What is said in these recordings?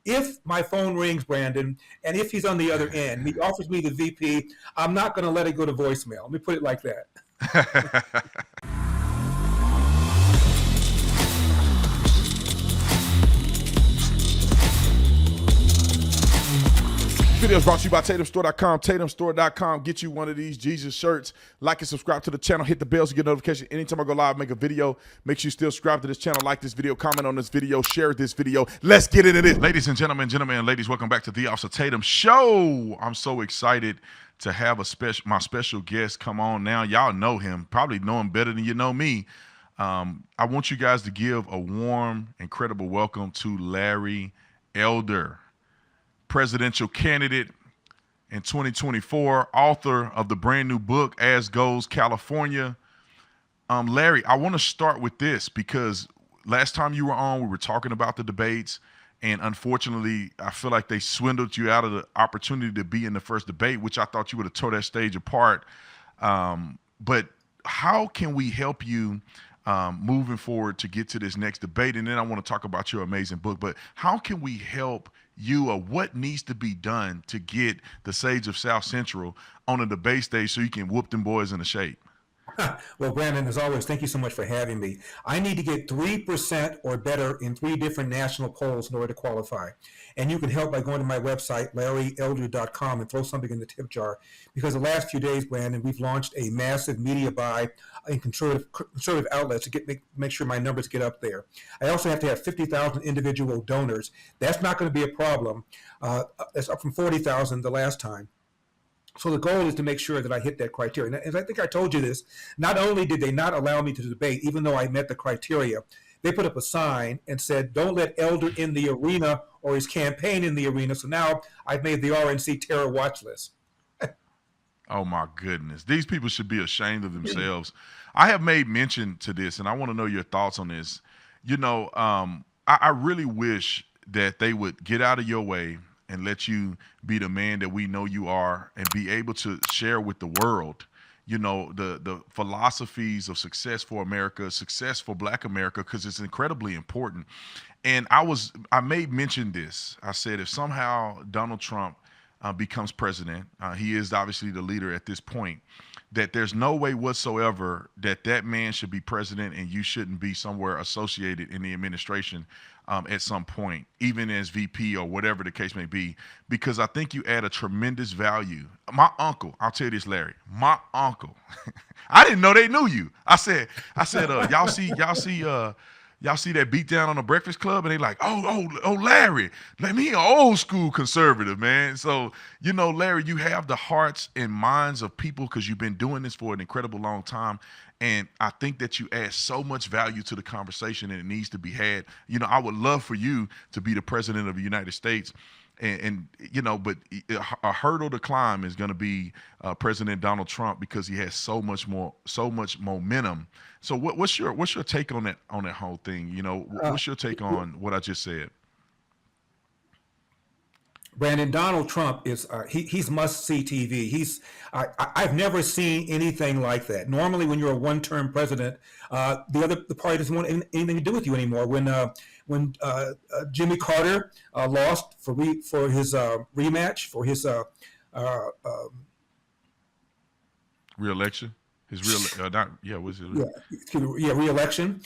If my phone rings, Brandon, and if he's on the other end, he offers me the VP, I'm not going to let it go to voicemail. Let me put it like that. Video is brought to you by TatumStore.com. TatumStore.com. Get you one of these Jesus shirts. Like and subscribe to the channel. Hit the bell to get notification. Anytime I go live, make a video. Make sure you still subscribe to this channel. Like this video. Comment on this video. Share this video. Let's get into this. Ladies and gentlemen, and ladies, welcome back to the Officer Tatum Show. I'm so excited to have my special guest come on now. Y'all know him. Probably know him better than you know me. I want you guys to give a warm, incredible welcome to Larry Elder, presidential candidate in 2024, author of the brand new book, As Goes California. Larry, I want to start with this because last time you were on, we were talking about the debates, and unfortunately, I feel like they swindled you out of the opportunity to be in the first debate, which I thought you would have tore that stage apart. But how can we help you moving forward to get to this next debate? And then I want to talk about your amazing book, but how can we help you, or what needs to be done to get the Sage of South Central on a debate stage so you can whoop them boys into shape? Well, Brandon, as always, thank you so much for having me. I need to get 3% or better in 3 different national polls in order to qualify. And you can help by going to my website, LarryElder.com, and throw something in the tip jar. Because the last few days, Brandon, we've launched a massive media buy in conservative outlets to make sure my numbers get up there. I also have to have 50,000 individual donors. That's not going to be a problem. That's up from 40,000 the last time. So the goal is to make sure that I hit that criteria. And I think I told you this, not only did they not allow me to debate, even though I met the criteria, they put up a sign and said, don't let Elder in the arena or his campaign in the arena. So now I've made the RNC terror watch list. Oh, my goodness. These people should be ashamed of themselves. I have made mention to this, and I want to know your thoughts on this. You know, I really wish that they would get out of your way and let you be the man that we know you are, and be able to share with the world, you know, the philosophies of success for America, success for Black America, because it's incredibly important. And I made mention this. I said, if somehow Donald Trump becomes president, he is obviously the leader at this point, that there's no way whatsoever that man should be president and you shouldn't be somewhere associated in the administration at some point, even as VP or whatever the case may be, because I think you add a tremendous value. My uncle, I'll tell you this, Larry, my uncle, I didn't know they knew you. I said, y'all see that beat down on the Breakfast Club? And they like, oh, Larry, let me an old school conservative, man. So, you know, Larry, you have the hearts and minds of people because you've been doing this for an incredible long time. And I think that you add so much value to the conversation, and it needs to be had. You know, I would love for you to be the president of the United States. And you know, but a hurdle to climb is going to be President Donald Trump, because he has so much momentum. So what's your take on that whole thing? You know, what's your take on what I just said? Brandon, Donald Trump is he's must-see TV. I've never seen anything like that. Normally, when you're a one-term president, the party doesn't want anything to do with you anymore. When Jimmy Carter lost for his rematch for his re-election. Re-election.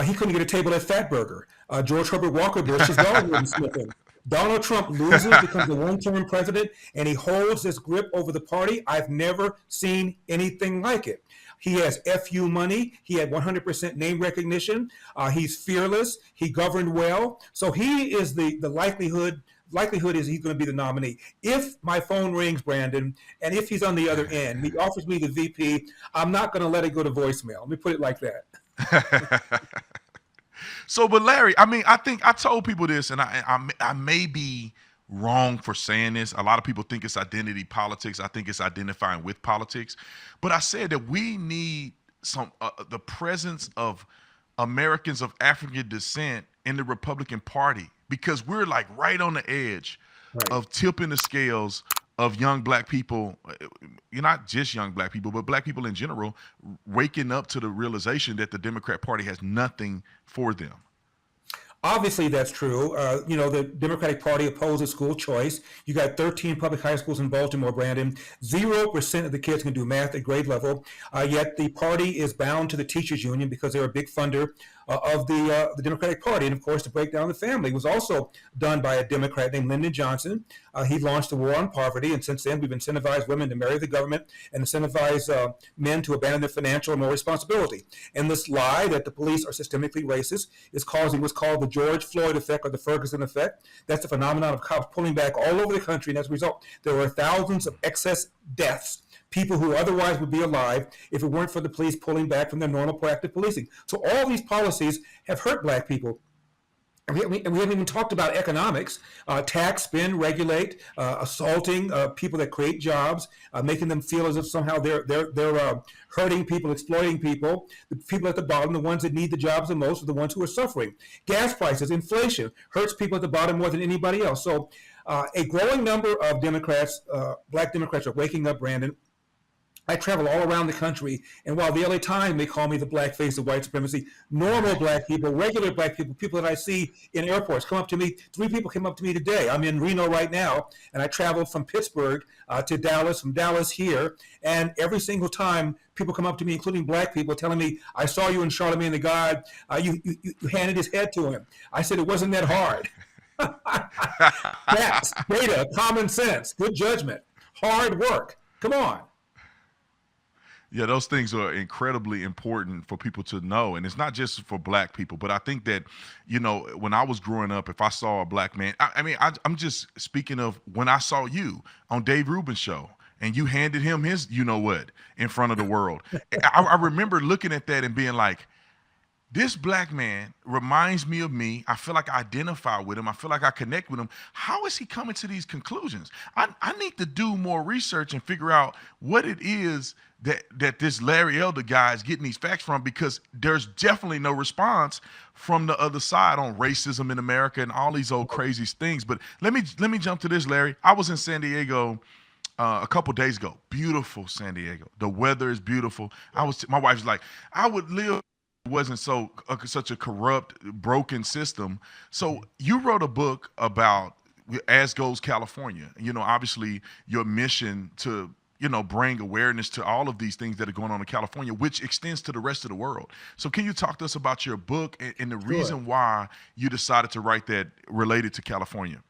He couldn't get a table at Fatburger. George Herbert Walker Bush, his dog wouldn't slip in. Donald Trump loses, becomes a one-term president, and he holds this grip over the party. I've never seen anything like it. He has FU money. He had 100% name recognition. He's fearless. He governed well. So he is the likelihood is he's going to be the nominee. If my phone rings, Brandon, and if he's on the other end, he offers me the VP, I'm not going to let it go to voicemail. Let me put it like that. So, but Larry, I mean, I think I told people this, and I may be wrong for saying this. A lot of people think it's identity politics. I think it's identifying with politics. But I said that we need the presence of Americans of African descent in the Republican Party, because we're like right on the edge of tipping the scales of young Black people, not just young Black people, but Black people in general, waking up to the realization that the Democrat Party has nothing for them. Obviously, that's true. The Democratic Party opposes school choice. You got 13 public high schools in Baltimore, Brandon. 0% of the kids can do math at grade level. Yet the party is bound to the teachers union because they're a big funder of the Democratic Party. And of course, to break down the family was also done by a Democrat named Lyndon Johnson. He launched the war on poverty, and since then we've incentivized women to marry the government and incentivize men to abandon their financial and moral responsibility. And this lie that the police are systemically racist is causing what's called the George Floyd effect or the Ferguson effect. That's the phenomenon of cops pulling back all over the country, and as a result, there were thousands of excess deaths, people who otherwise would be alive if it weren't for the police pulling back from their normal proactive policing. So all these policies have hurt black people. And we haven't even talked about economics, tax, spend, regulate, assaulting people that create jobs, making them feel as if somehow they're hurting people, exploiting people. The people at the bottom, the ones that need the jobs the most, are the ones who are suffering. Gas prices, inflation hurts people at the bottom more than anybody else. So a growing number of Democrats, black Democrats, are waking up, Brandon. I travel all around the country, and while the LA Times may call me the black face of white supremacy, normal black people, regular black people, people that I see in airports come up to me. 3 people came up to me today. I'm in Reno right now, and I traveled from Pittsburgh to Dallas, from Dallas here, and every single time people come up to me, including black people, telling me, I saw you in Charlemagne the God, you handed his head to him. I said, it wasn't that hard. Facts, data, common sense, good judgment, hard work. Come on. Yeah, those things are incredibly important for people to know. And it's not just for black people, but I think that, when I was growing up, if I saw a black man, I'm just speaking of when I saw you on Dave Rubin's show and you handed him his, what, in front of the world. I remember looking at that and being like, this black man reminds me of me. I feel like I identify with him. I feel like I connect with him. How is he coming to these conclusions? I need to do more research and figure out what it is that this Larry Elder guy is getting these facts from, because there's definitely no response from the other side on racism in America and all these old crazy things. But let me jump to this, Larry. I was in San Diego a couple days ago. Beautiful San Diego. The weather is beautiful. My wife's like, I would live. Wasn't such a corrupt, broken system. So you wrote a book about As Goes California. Obviously your mission to bring awareness to all of these things that are going on in California, which extends to the rest of the world. So can you talk to us about your book and the reason why you decided to write that related to California?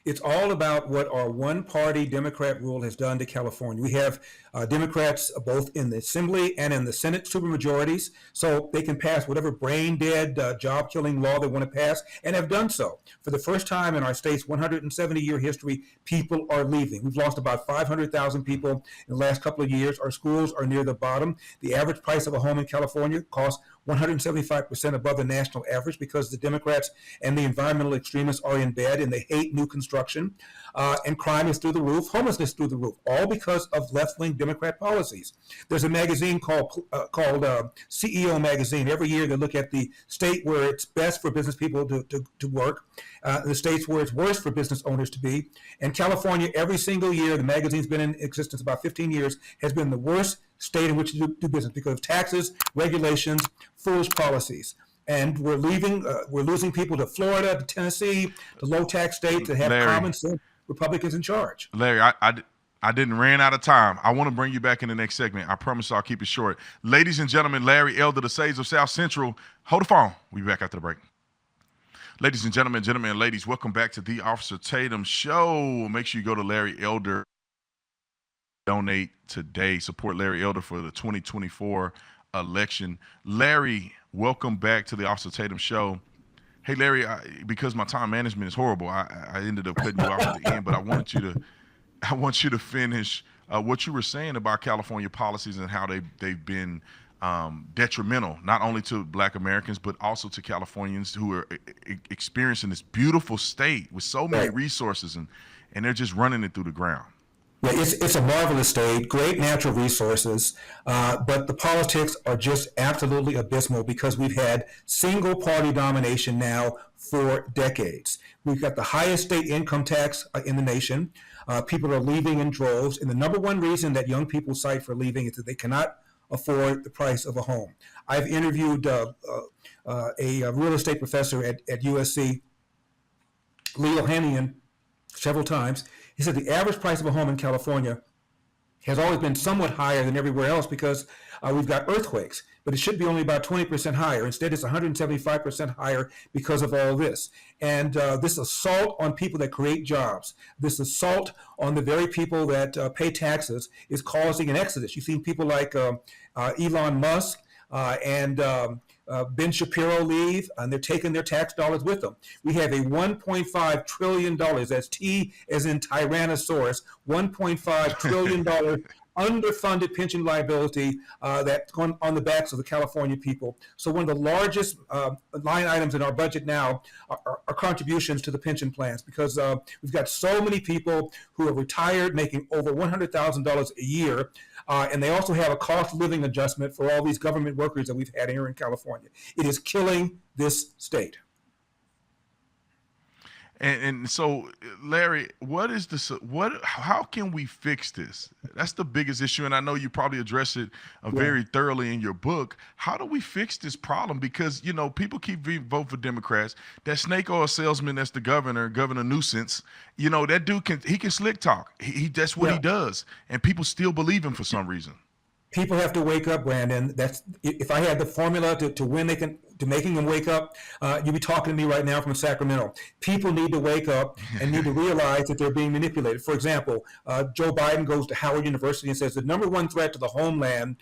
It's all about what our one-party Democrat rule has done to California. We have Democrats both in the Assembly and in the Senate supermajorities, so they can pass whatever brain-dead, job-killing law they want to pass, and have done so. For the first time in our state's 170-year history, people are leaving. We've lost about 500,000 people in the last couple of years. Our schools are near the bottom. The average price of a home in California costs 175% above the national average because the Democrats and the environmental extremists are in bed and they hate new construction. And crime is through the roof, homelessness through the roof, all because of left-wing Democrat policies. There's a magazine called CEO Magazine. Every year they look at the state where it's best for business people to work, the states where it's worst for business owners to be. And California, every single year, the magazine's been in existence about 15 years, has been the worst state in which to do business because of taxes, regulations, foolish policies. And we're losing people to Florida, to Tennessee, to low-tax states that have common sense Republicans in charge. Larry, I didn't ran out of time. I want to bring you back in the next segment. I promise I'll keep it short. Ladies and gentlemen, Larry Elder, the Sage of South Central. Hold the phone. We'll be back after the break. Ladies and gentlemen, and ladies, welcome back to the Officer Tatum Show. Make sure you go to Larry Elder. Donate today. Support Larry Elder for the 2024 election. Larry, welcome back to the Officer Tatum Show. Hey, Larry, because my time management is horrible, I ended up cutting you off at the end, but I want you to finish what you were saying about California policies and how they've been detrimental, not only to Black Americans, but also to Californians who are experiencing this beautiful state with so many resources, and they're just running it through the ground. Yeah, it's a marvelous state, great natural resources, but the politics are just absolutely abysmal because we've had single-party domination now for decades. We've got the highest state income tax in the nation. People are leaving in droves, and the number one reason that young people cite for leaving is that they cannot afford the price of a home. I've interviewed a real estate professor at USC, Leo Hanian, several times. He said the average price of a home in California has always been somewhat higher than everywhere else because we've got earthquakes, but it should be only about 20% higher. Instead, it's 175% higher because of all this. And this assault on people that create jobs, this assault on the very people that pay taxes is causing an exodus. You've seen people like Elon Musk and Ben Shapiro leave, and they're taking their tax dollars with them. We have a $1.5 trillion, that's T as in Tyrannosaurus, $1.5 trillion underfunded pension liability that's going on the backs of the California people. So one of the largest line items in our budget now are contributions to the pension plans, because we've got so many people who are retired making over $100,000 a year. And they also have a cost of living adjustment for all these government workers that we've had here in California. It is killing this state. And so, Larry, how can we fix this? That's the biggest issue, and I know you probably address it very thoroughly in your book. How do we fix this problem? Because, people keep voting for Democrats. That snake oil salesman that's the Governor Nuisance, that dude can slick talk. That's what he does, and people still believe him for some reason. People have to wake up, Brandon. That's, if I had the formula to when to making them wake up, you'd be talking to me right now from Sacramento. People need to wake up and need to realize that they're being manipulated. For example, Joe Biden goes to Howard University and says the number one threat to the homeland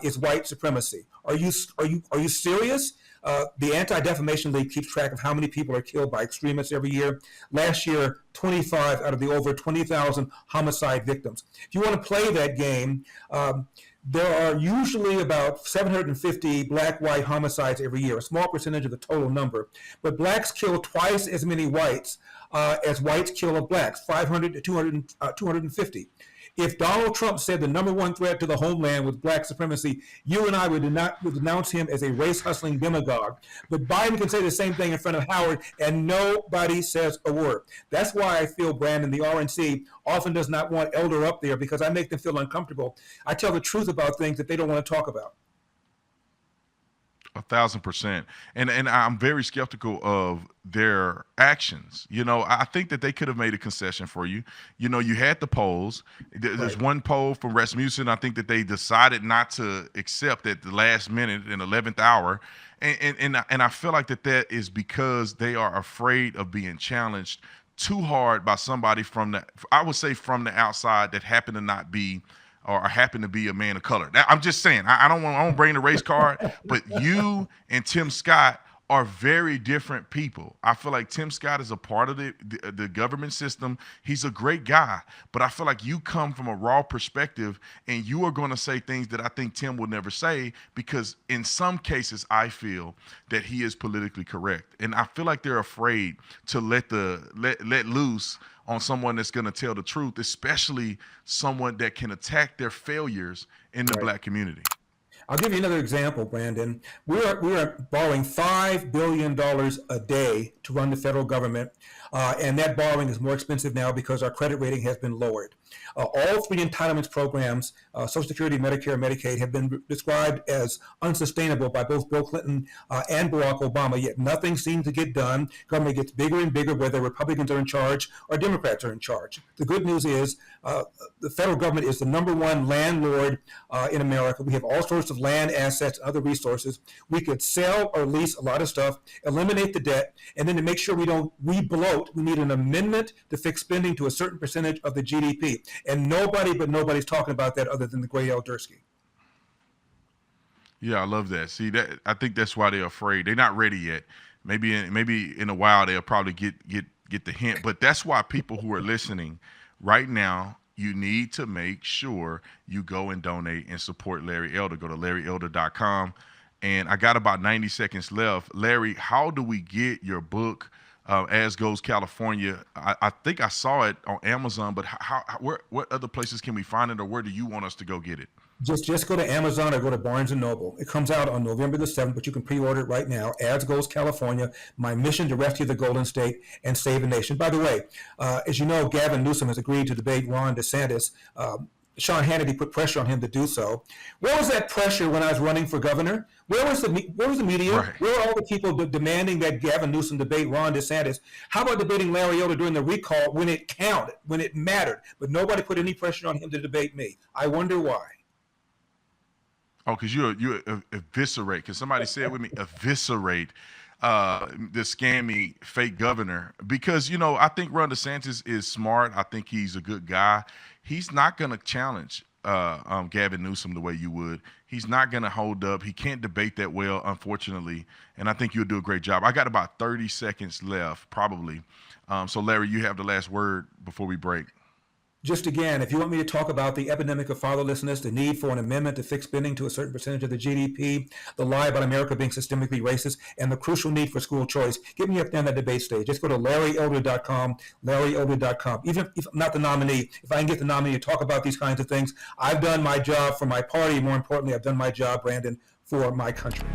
is white supremacy. Are you serious? The Anti-Defamation League keeps track of how many people are killed by extremists every year. Last year, 25 out of the over 20,000 homicide victims. If you want to play that game, there are usually about 750 black-white homicides every year, a small percentage of the total number. But blacks kill twice as many whites as whites kill of blacks, 500 to 250. If Donald Trump said the number one threat to the homeland was black supremacy, you and I would denounce him as a race-hustling demagogue. But Biden can say the same thing in front of Howard, and nobody says a word. That's why I feel, Brandon, the RNC often does not want Elder up there, because I make them feel uncomfortable. I tell the truth about things that they don't want to talk about. 1,000%. And I'm very skeptical of their actions. I think that they could have made a concession for you. You had the polls. There's one poll from Rasmussen, I think, that they decided not to accept at the last minute in 11th hour. And I feel like that is because they are afraid of being challenged too hard by somebody from the outside that happen to not be, or happen to be, a man of color. Now, I'm just saying, I don't bring the race card, but you and Tim Scott are very different people. I feel like Tim Scott is a part of the government system. He's a great guy, but I feel like you come from a raw perspective, and you are going to say things that I think Tim will never say, because in some cases I feel that he is politically correct, and I feel like they're afraid to let loose on someone that's going to tell the truth, especially someone that can attack their failures in the black community. I'll give you another example, Brandon. We are borrowing $5 billion a day to run the federal government, and that borrowing is more expensive now because our credit rating has been lowered. All three entitlements programs, Social Security, Medicare, and Medicaid, have been described as unsustainable by both Bill Clinton and Barack Obama, yet nothing seems to get done. Government gets bigger and bigger, whether Republicans are in charge or Democrats are in charge. The good news is the federal government is the number one landlord in America. We have all sorts of land assets, other resources. We could sell or lease a lot of stuff, eliminate the debt, and then to make sure we don't re-bloat, we need an amendment to fix spending to a certain percentage of the GDP. And nobody's talking about that other than the great Al Dursky. Yeah, I love that. See, that I think that's why they're afraid. They're not ready yet. Maybe in a while they'll probably get the hint. But that's why people who are listening right now, you need to make sure you go and donate and support Larry Elder. Go to LarryElder.com. And I got about 90 seconds left. Larry, how do we get your book, As Goes California? I think I saw it on Amazon, but what other places can we find it, or where do you want us to go get it? Just go to Amazon or go to Barnes & Noble. It comes out on November the 7th, but you can pre-order it right now. As Goes California, my mission to rescue the Golden State and save the nation. By the way, as you know, Gavin Newsom has agreed to debate Ron DeSantis Sean Hannity put pressure on him to do so. Where was that pressure when I was running for governor? Where was the media? Right. Where were all the people demanding that Gavin Newsom debate Ron DeSantis? How about debating Larry Elder during the recall when it counted, when it mattered? But nobody put any pressure on him to debate me. I wonder why. Oh, because you eviscerate. Because somebody said with me, eviscerate the scammy fake governor. Because I think Ron DeSantis is smart. I think he's a good guy. He's not going to challenge Gavin Newsom the way you would. He's not going to hold up. He can't debate that well, unfortunately. And I think you'll do a great job. I got about 30 seconds left, probably. So, Larry, you have the last word before we break. Just again, if you want me to talk about the epidemic of fatherlessness, the need for an amendment to fix spending to a certain percentage of the GDP, the lie about America being systemically racist, and the crucial need for school choice, get me up there on that debate stage. Just go to LarryElder.com, LarryElder.com. Even if I'm not the nominee, if I can get the nominee to talk about these kinds of things, I've done my job for my party. More importantly, I've done my job, Brandon, for my country.